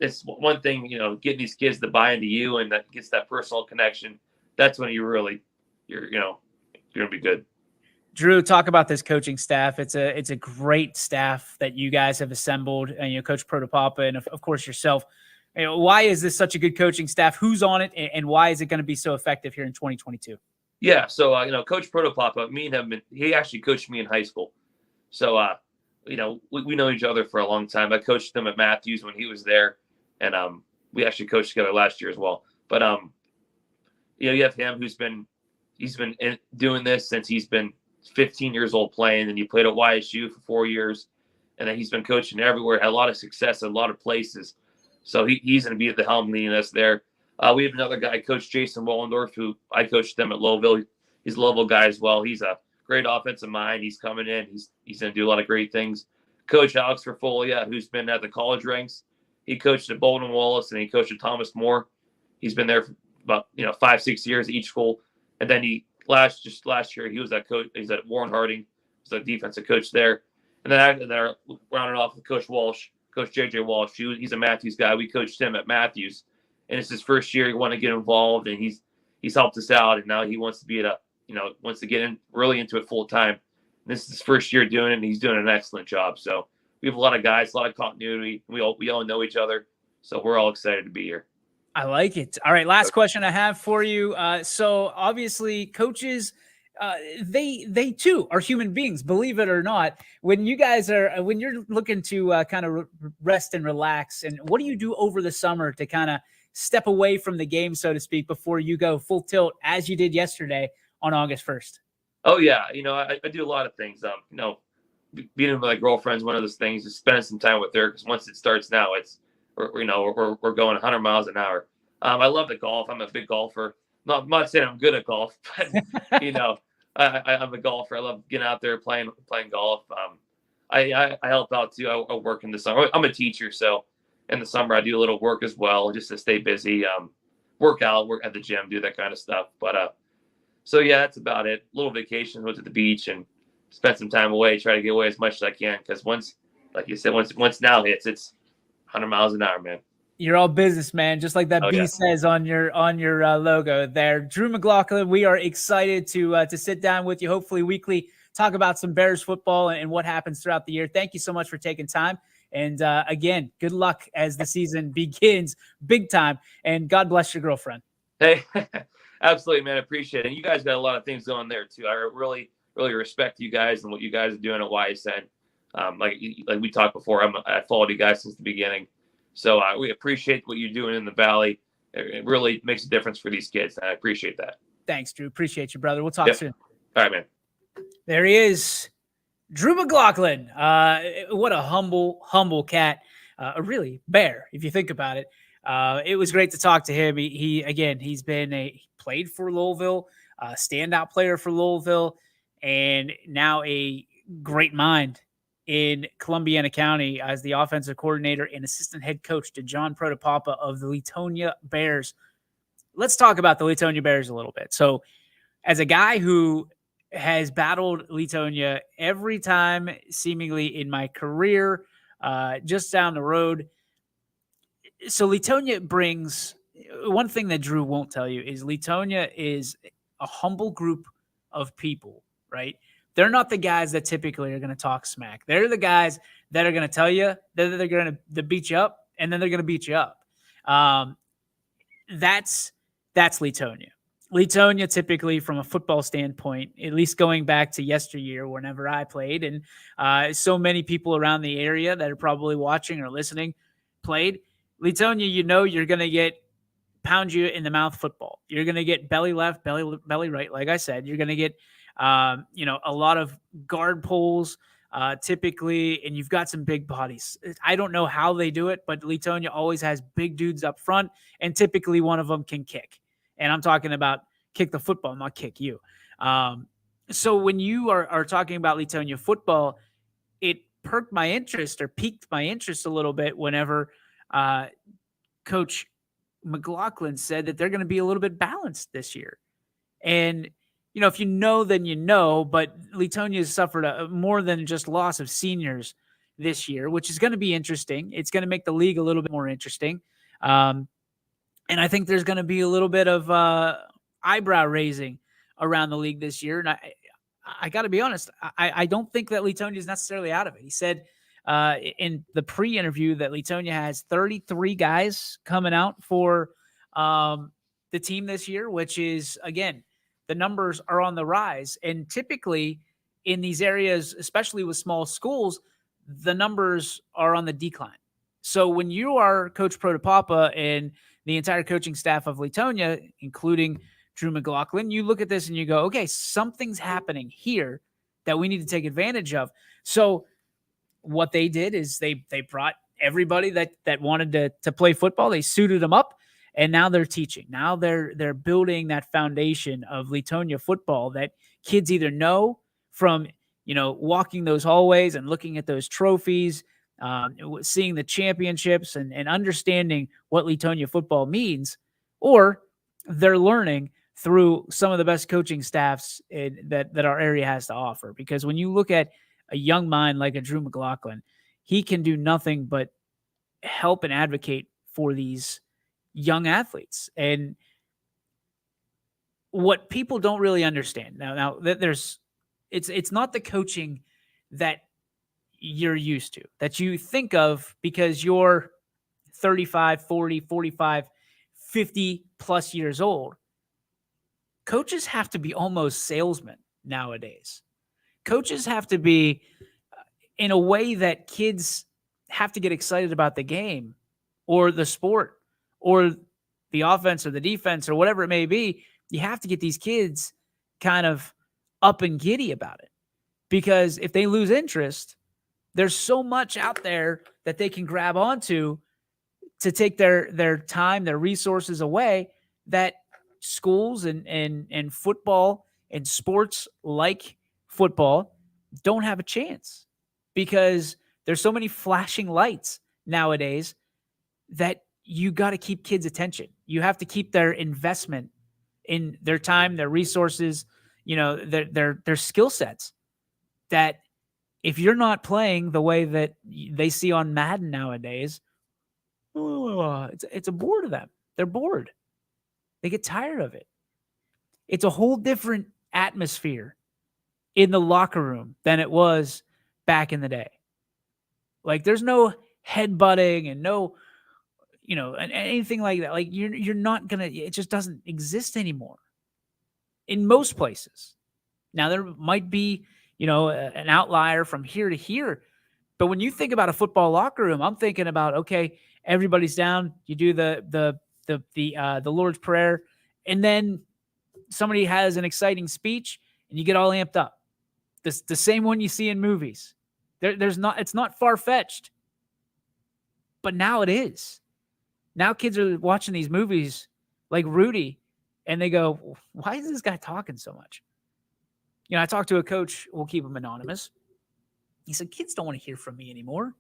M: it's one thing, getting these kids to buy into you, and that gets that personal connection. That's when you're gonna be good.
B: Drew, talk about this coaching staff. It's a great staff that you guys have assembled, and Coach Protopapa, and of course yourself. Why is this such a good coaching staff? Who's on it, and why is it going to be so effective here in 2022?
M: Yeah, so Coach Protopapa, me and him, he actually coached me in high school. So we know each other for a long time. I coached him at Matthews when he was there, and we actually coached together last year as well. But you have him he's been doing this since he's been 15 years old playing, and he played at YSU for 4 years, and then he's been coaching everywhere, had a lot of success in a lot of places. So he's going to be at the helm leading us there. We have another guy, Coach Jason Wallendorff, who I coached them at Lowville. He's a Lowville guy as well. He's a great offensive mind. He's coming in. He's going to do a lot of great things. Coach Alex Ferfolia, who's been at the college ranks. He coached at Bolden Wallace, and he coached at Thomas More. He's been there for about 5-6 years at each school. And then last year he was at Warren Harding. He was a defensive coach there. And then rounded off with Coach Walsh, Coach JJ Walsh. He's a Matthews guy. We coached him at Matthews, and it's his first year. He wanted to get involved, and he's helped us out. And now he wants to be wants to get really into it full time. This is his first year doing it, and he's doing an excellent job. So we have a lot of guys, a lot of continuity. We all know each other, so we're all excited to be here.
B: I like it. All right, last question I have for you. So obviously, coaches, they too are human beings, believe it or not. When you're looking to kind of rest and relax, and what do you do over the summer to kind of step away from the game, so to speak, before you go full tilt as you did yesterday on August 1st?
M: Oh yeah, I do a lot of things. Being with my girlfriend's one of those things. Is spending some time with her, because once it starts now, we're going 100 miles an hour. I love the golf. I'm a big golfer. I'm not saying I'm good at golf, but I'm a golfer. I love getting out there playing golf. I help out too. I work in the summer. I'm a teacher, so in the summer I do a little work as well, just to stay busy. Work at the gym, do that kind of stuff. But So yeah, that's about it. Little vacation, went to the beach and spent some time away. Try to get away as much as I can because once, like you said, once now hits, it's 100 miles an hour, man.
B: You're all business, man, just like that B says on your logo there. Drew Mclaughlin, we are excited to sit down with you, hopefully weekly, talk about some Bears football and what happens throughout the year. Thank you so much for taking time. And again, good luck as the season begins big time. And God bless your girlfriend.
M: Hey, absolutely, man. I appreciate it. And you guys got a lot of things going there too. I really respect you guys and what you guys are doing at YSN. Like we talked before, I followed you guys since the beginning. So we appreciate what you're doing in the Valley. It really makes a difference for these kids. And I appreciate that.
B: Thanks, Drew. Appreciate you, brother. We'll talk soon.
M: All right, man.
B: There he is, Drew Mclaughlin. What a humble cat. A really bear, if you think about it. It was great to talk to him. He's played for Louisville, standout player for Louisville, and now a great mind in Columbiana County as the offensive coordinator and assistant head coach to John Protopapa of the Latonia Bears. Let's talk about the Latonia Bears a little bit. So as a guy who has battled Latonia every time seemingly in my career, just down the road. So Latonia brings one thing that Drew won't tell you is Latonia is a humble group of people, right? They're not the guys that typically are going to talk smack. They're the guys that are going to tell you that they're going to beat you up, and then they're going to beat you up. That's Latonia. Latonia typically from a football standpoint, at least going back to yesteryear whenever I played, and so many people around the area that are probably watching or listening played. Latonia, you're going to get pound you in the mouth football. You're going to get belly left, belly right. Like I said, you're going to get a lot of guard pulls typically, and you've got some big bodies. I don't know how they do it, but Latonia always has big dudes up front, and typically one of them can kick. And I'm talking about kick the football, not kick you. So when you are talking about Latonia football, it piqued my interest a little bit whenever Coach Mclaughlin said that they're going to be a little bit balanced this year. And, if you know, then you know, but Latonia has suffered more than just loss of seniors this year, which is going to be interesting. It's going to make the league a little bit more interesting. And I think there's going to be a little bit of eyebrow raising around the league this year. And I got to be honest, I don't think that Latonia is necessarily out of it. He said in the pre-interview that Latonia has 33 guys coming out for the team this year, which is, again, the numbers are on the rise. And typically in these areas, especially with small schools, the numbers are on the decline. So when you are Coach Protopapa and the entire coaching staff of Latonia, including Drew Mclaughlin, you look at this and you go, okay, something's happening here that we need to take advantage of. So what they did is they brought everybody that wanted to play football. They suited them up, and now they're teaching. Now they're building that foundation of Latonia football that kids either know from, walking those hallways and looking at those trophies, seeing the championships and understanding what Latonia football means, or they're learning through some of the best coaching staffs that our area has to offer. Because when you look at a young mind like a Drew Mclaughlin, he can do nothing but help and advocate for these young athletes. And what people don't really understand now it's not the coaching that you're used to, that you think of because you're 35, 40, 45, 50 plus years old. Coaches have to be almost salesmen nowadays. Coaches have to be in a way that kids have to get excited about the game or the sport or the offense or the defense or whatever it may be. You have to get these kids kind of up and giddy about it, because if they lose interest, there's so much out there that they can grab onto to take their time, their resources away, that schools and football and sports like football don't have a chance, because there's so many flashing lights nowadays that you got to keep kids' attention. You have to keep their investment in their time, their resources, their skill sets, that if you're not playing the way that they see on Madden nowadays, it's a bore to them. They're bored. They get tired of it. It's a whole different atmosphere in the locker room than it was back in the day. Like, there's no headbutting and no, and anything like that. Like, you're not gonna. It just doesn't exist anymore in most places. Now, there might be, an outlier from here to here, but when you think about a football locker room, I'm thinking about, okay, everybody's down. You do the Lord's Prayer, and then somebody has an exciting speech, and you get all amped up. The same one you see in movies. It's not far-fetched, but now it is. Now kids are watching these movies like Rudy, and they go, why is this guy talking so much? I talked to a coach, we'll keep him anonymous. He said, kids don't want to hear from me anymore.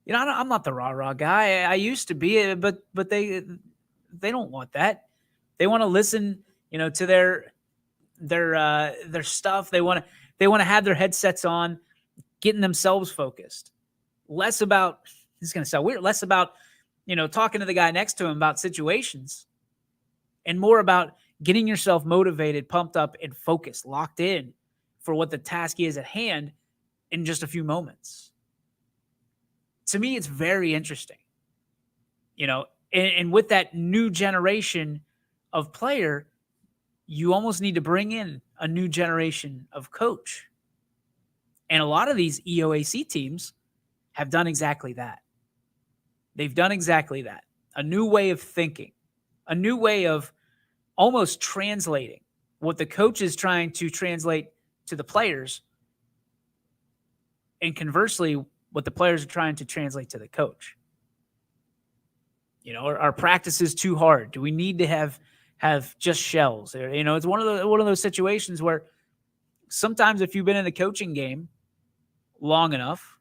B: I'm not the rah-rah guy. I used to be, but they don't want that. They want to listen, to their stuff. They want to have their headsets on, getting themselves focused. Less about, this is going to sound weird, less about, talking to the guy next to him about situations, and more about getting yourself motivated, pumped up, and focused, locked in for what the task is at hand in just a few moments. To me, it's very interesting, and with that new generation of player, you almost need to bring in a new generation of coach. And a lot of these EOAC teams have done exactly that. They've done exactly that. A new way of thinking, a new way of almost translating what the coach is trying to translate to the players, and conversely, what the players are trying to translate to the coach. Are practices too hard? Do we need to have just shells? It's one of those situations where sometimes if you've been in the coaching game long enough,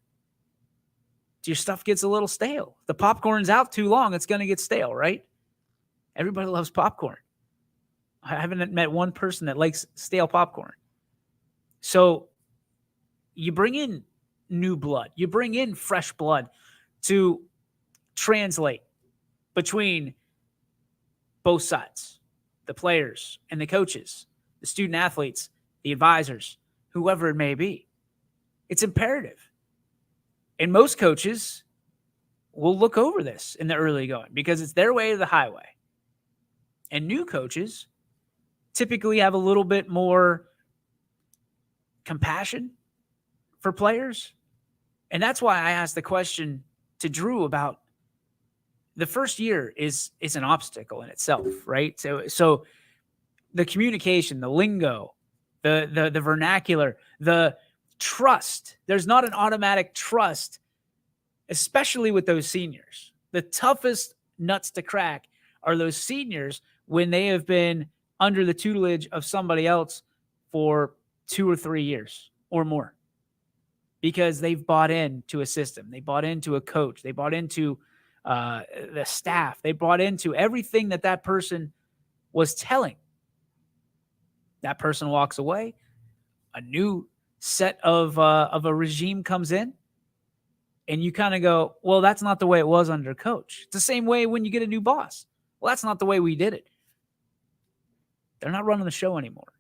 B: your stuff gets a little stale. If the popcorn's out too long, it's going to get stale, right? Everybody loves popcorn. I haven't met one person that likes stale popcorn. So you bring in new blood. You bring in fresh blood to translate between both sides, the players and the coaches, the student athletes, the advisors, whoever it may be. It's imperative. And most coaches will look over this in the early going because it's their way to the highway. And new coaches typically have a little bit more compassion for players. And that's why I asked the question to Drew about the first year is an obstacle in itself, right? So the communication, the lingo, the vernacular, the trust. There's not an automatic trust, especially with those seniors. The toughest nuts to crack are those seniors when they have been under the tutelage of somebody else for 2 or 3 years or more, because they've bought into a system. They bought into a coach. They bought into the staff. They bought into everything that person was telling. That person walks away. A new set of a regime comes in, and you kind of go, well, that's not the way it was under coach. It's the same way when you get a new boss. Well, that's not the way we did it. They're not running the show anymore.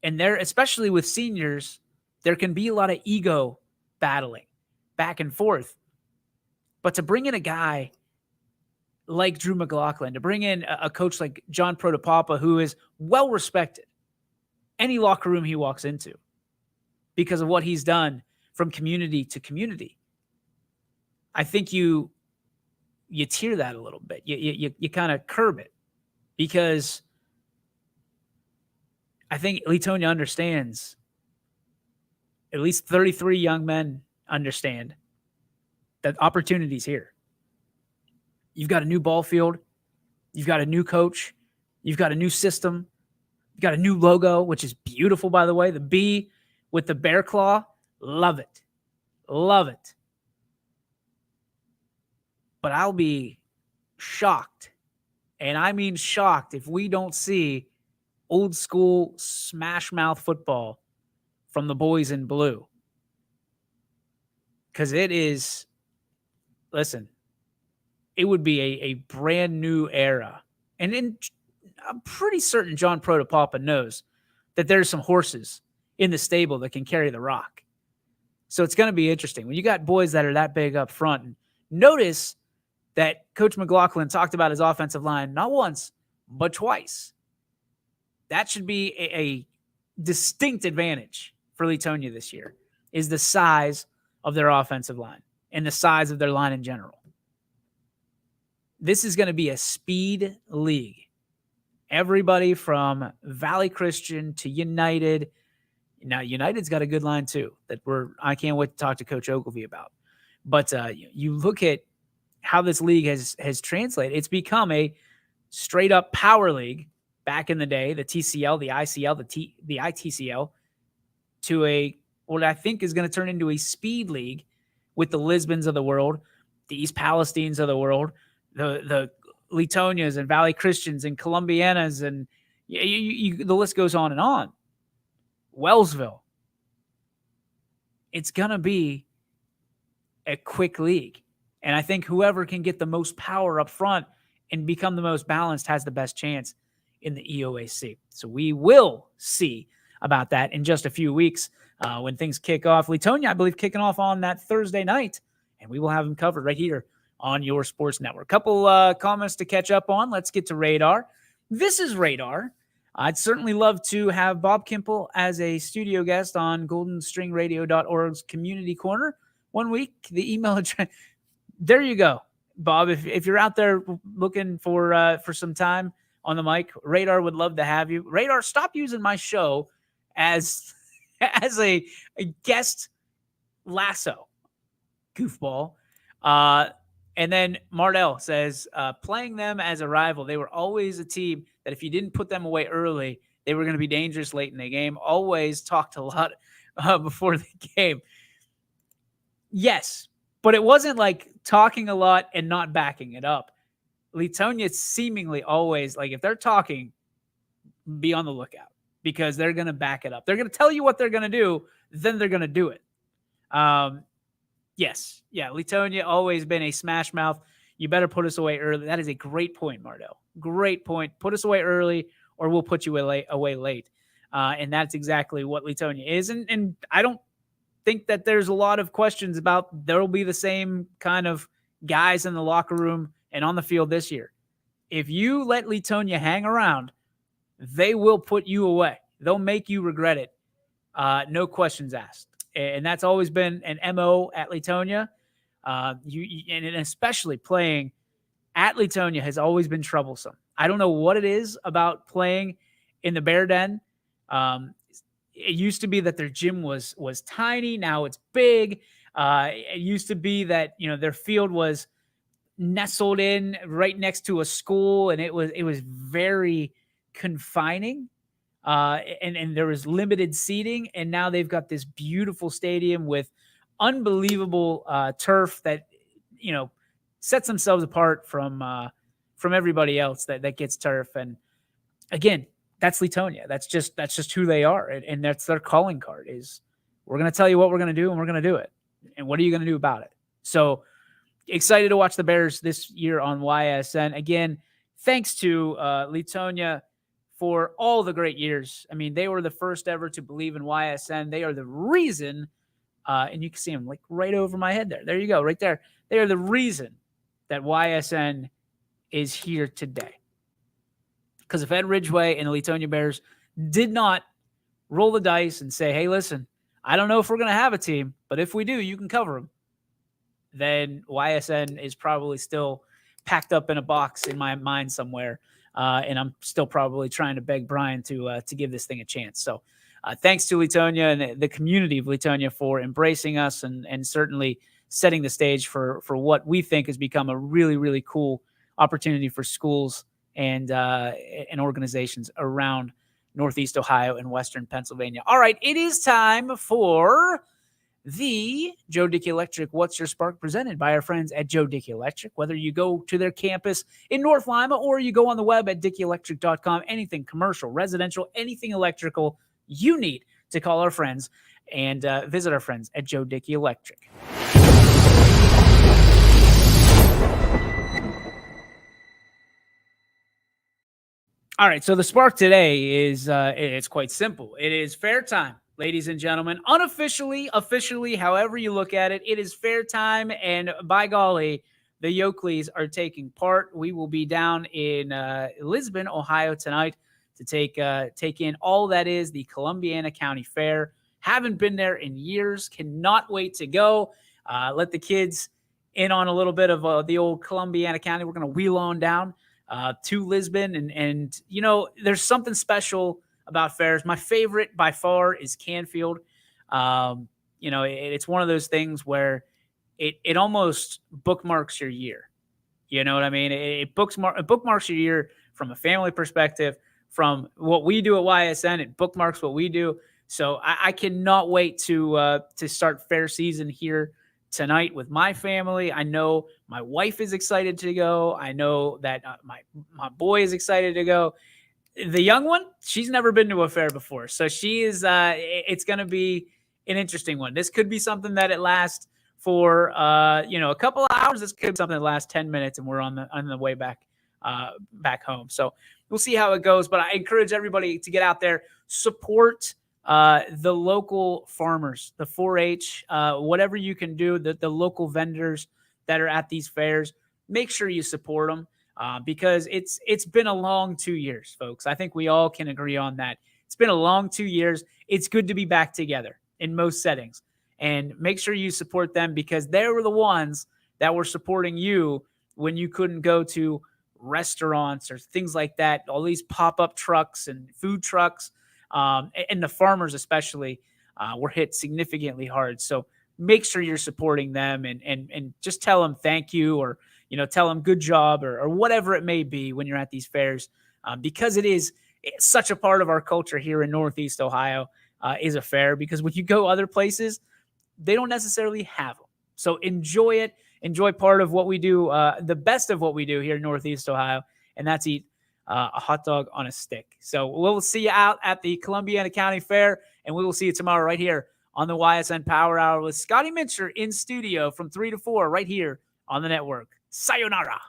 B: And especially with seniors, there can be a lot of ego battling back and forth. But to bring in a guy like Drew Mclaughlin, to bring in a coach like John Protopapa, who is well respected, any locker room he walks into, because of what he's done from community to community, I think you tear that a little bit. You kind of curb it, because I think Latonia understands, at least 33 young men understand that opportunity's here. You've got a new ball field. You've got a new coach. You've got a new system. You've got a new logo, which is beautiful, by the way. The B with the bear claw. Love it. Love it. But I'll be shocked and I mean shocked, if we don't see old school smash mouth football from the boys in blue. Because it is, listen, it would be a brand new era. And I'm pretty certain John Protopapa knows that there's some horses in the stable that can carry the rock. So it's going to be interesting. When you got boys that are that big up front, and notice that Coach Mclaughlin talked about his offensive line not once, but twice. That should be a distinct advantage for Letonia this year, is the size of their offensive line and the size of their line in general. This is going to be a speed league. Everybody from Valley Christian to United. Now, United's got a good line too that I can't wait to talk to Coach Ogilvie about. But you look at how this league has translated. It's become a straight up power league back in the day, the TCL, the ICL, the ITCL, to what I think is going to turn into a speed league with the Lisbons of the world, the East Palestines of the world, the Letonias and Valley Christians and Columbianas, and the list goes on and on. Wellsville. It's going to be a quick league. And I think whoever can get the most power up front and become the most balanced has the best chance in the EOAC. So we will see about that in just a few weeks when things kick off. Letonia, I believe, kicking off on that Thursday night, and we will have them covered right here on your sports network. Couple comments to catch up on. Let's get to Radar. This is Radar. I'd certainly love to have Bob Kimple as a studio guest on goldenstringradio.org's Community Corner one week. The email address, there you go, Bob. If you're out there looking for some time on the mic, Radar would love to have you. Radar, stop using my show as a guest lasso, goofball. And then Mardell says, playing them as a rival, they were always a team that if you didn't put them away early, they were going to be dangerous late in the game. Always talked a lot before the game. Yes, but it wasn't like talking a lot and not backing it up. Letonia seemingly always, like, if they're talking, be on the lookout because they're going to back it up. They're going to tell you what they're going to do, then they're going to do it. Yes. Yeah. Letonia always been a smash mouth. You better put us away early. That is a great point, Mardell. Great point. Put us away early or we'll put you away late. And that's exactly what Letonia is. And I don't think that there's a lot of questions about there'll be the same kind of guys in the locker room and on the field this year. If you let Letonia hang around, they will put you away. They'll make you regret it. No questions asked. And that's always been an MO at Letonia. And especially playing at Letonia has always been troublesome. I don't know what it is about playing in the Bear Den. It used to be that their gym was tiny. Now it's big. It used to be that, their field was nestled in right next to a school, and it was very confining. And there was limited seating, and now they've got this beautiful stadium with unbelievable turf that sets themselves apart from everybody else that gets turf. And again, that's Letonia. That's just who they are, and that's their calling card. Is we're going to tell you what we're going to do, and we're going to do it. And what are you going to do about it? So excited to watch the Bears this year on YSN. Again, thanks to Letonia for all the great years. I mean, they were the first ever to believe in YSN. They are the reason, and you can see them like right over my head there. There you go, right there. They are the reason that YSN is here today. Because if Ed Ridgway and the Letonia Bears did not roll the dice and say, hey, listen, I don't know if we're going to have a team, but if we do, you can cover them, then YSN is probably still packed up in a box in my mind somewhere. And I'm still probably trying to beg Brian to give this thing a chance. So thanks to Letonia and the community of Letonia for embracing us and certainly setting the stage for what we think has become a really, really cool opportunity for schools and organizations around Northeast Ohio and Western Pennsylvania. All right, it is time for the Joe Dickey Electric What's Your Spark, presented by our friends at Joe Dickey Electric. Whether you go to their campus in North Lima or you go on the web at DickeyElectric.com, anything commercial, residential, anything electrical you need, to call our friends and visit our friends at Joe Dickey Electric. All right, so the spark today is it's quite simple. It is fair time, ladies and gentlemen. Unofficially, officially, however you look at it, it is fair time, and by golly, the Yoakleys are taking part. We will be down in Lisbon, Ohio tonight to take in all that is the Columbiana County Fair. Haven't been there in years. Cannot wait to go. Let the kids in on a little bit of the old Columbiana County. We're going to wheel on down to Lisbon. And, you know, there's something special about fairs. My favorite by far is Canfield. You know, it's one of those things where it almost bookmarks your year. You know what I mean? It bookmarks your year from a family perspective. From what we do at YSN, it bookmarks what we do. So I cannot wait to start fair season here tonight with my family. I know my wife is excited to go. I know that my boy is excited to go. The young one, she's never been to a fair before, so she is. It's going to be an interesting one. This could be something that it lasts for a couple of hours. This could be something that lasts 10 minutes, and we're on the way back home. So we'll see how it goes. But I encourage everybody to get out there, support the local farmers, the 4-H, whatever you can do, the local vendors that are at these fairs. Make sure you support them because it's been a long 2 years, folks. I think we all can agree on that. It's been a long 2 years. It's good to be back together in most settings. And make sure you support them because they were the ones that were supporting you when you couldn't go to restaurants or things like that, all these pop-up trucks and food trucks. And the farmers especially were hit significantly hard. So make sure you're supporting them and just tell them thank you or, tell them good job or whatever it may be when you're at these fairs because it's such a part of our culture here in Northeast Ohio is a fair because when you go other places, they don't necessarily have them. So enjoy it. Enjoy part of what we do, the best of what we do here in Northeast Ohio, and that's eat a hot dog on a stick. So we'll see you out at the Columbiana County Fair, and we will see you tomorrow right here on the YSN Power Hour with Scotty Mincher in studio from 3 to 4 right here on the network. Sayonara.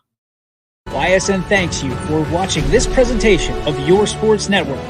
B: YSN thanks you for watching this presentation of Your Sports Network.